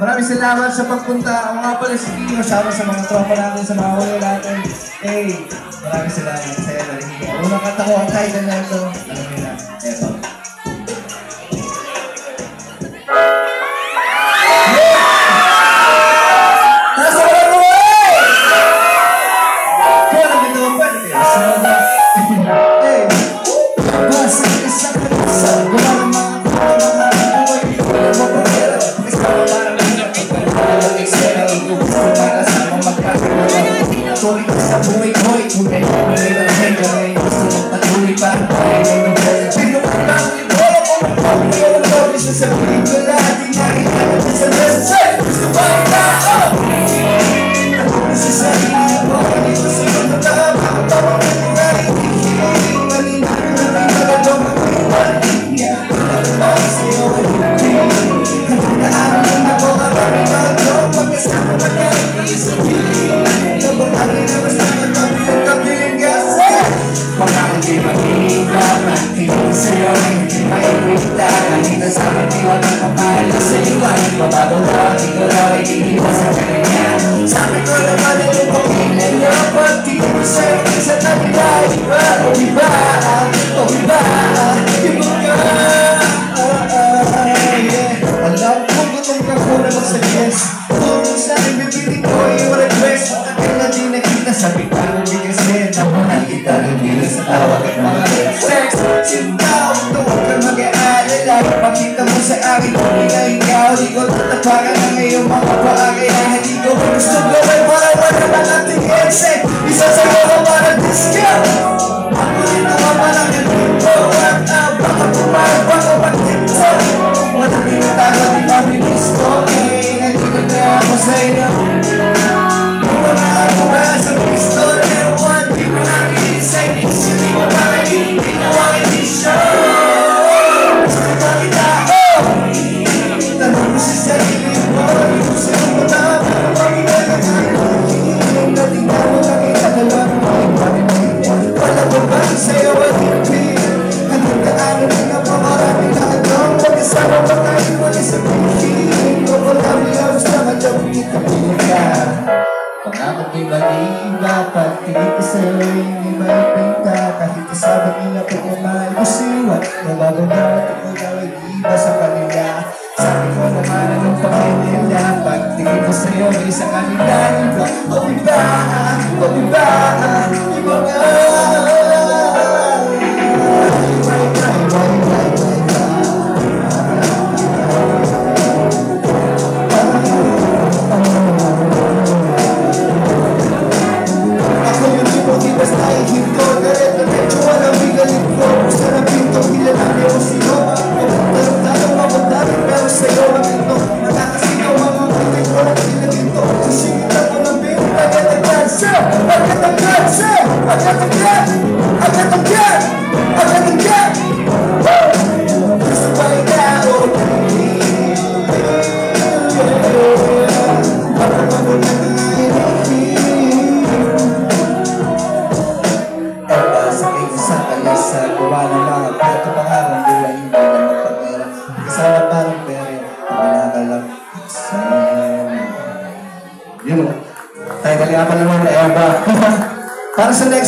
Maraming salamat sa pagpunta. Ang mga pala si Kino, sama sa mga tropa natin, sa mga ulo natin. Hey, maraming salamat. Saya na rin. Unang kata ko ang title na ito. Alam niyo na. Eto. Nasa mga ruway! Kaya namin naman pa. Hey! Basta isa ka isa. Gawa ng mga sorry sa buhay ko'y tunay na may lalagay kamay gusto mong patuloy pa sino ka lang wala ko magpapagay ang lobby sa sabihin ko lahat di nakikita sa message gusto ba ang tao ako sa sarili mo dito sa mga tama ang tawang na nakikinig malinag na may nalagong mag-iwalin niya ang sa'yo ay hindi naamin ako maraming ako pagkasama na kayo sa piling di magiging hindi sa'yo hindi maiwita kanina sa akin di walang kapala sa iwan mabago lang, ikaw lang ay iiwan sa kanya sabi ko naman ay yung pagkilan niya pag di mo sa'yo sa kanila iba o iba o iba iba ka alam ko gutong ka ko na mag-suggest kung sa akin bibitin ko yung request at akin na di nakita sabi ko bigas din ako nakita hindi sa tawag at mga sex sintaw, tuwag ka mag-aalala pakita mo sa akin kung ikaw di ko tatapakan na ngayong mga paa kaya hindi ko gusto gawin para wala na nating headset isa sa mga para discount ako rin naman parang nandito at baka pumayag baka pag-tiktok walang pinatago di ba bilis ko eh nandito na ako sa iyo wala ako ba sa pistol pero one di mo namin sa inisip di mo parang hindi na wakit isyo sa bakit ako tanong mo sa sarili mo yung sa iyo na pag-inagagaling na di na mo nakita dalawang wala ko ba sa'yo at hindi hanggang kaano rin ang pamarami na anong pag-isama ba tayo wala sa piling o wala niya sa madawin ka pinaka pangakot di mali dapat tingin sa'yo hindi maipinta kahit kasama nila kung umay usiwat nabago na at ikaw daw ay iba sa kanila sabi ko naman anong pagkinila pag tingin ko sa'yo ay sa kanila iba o iba o iba iba nga Tayo kaliapan naman na Eva. Para sa next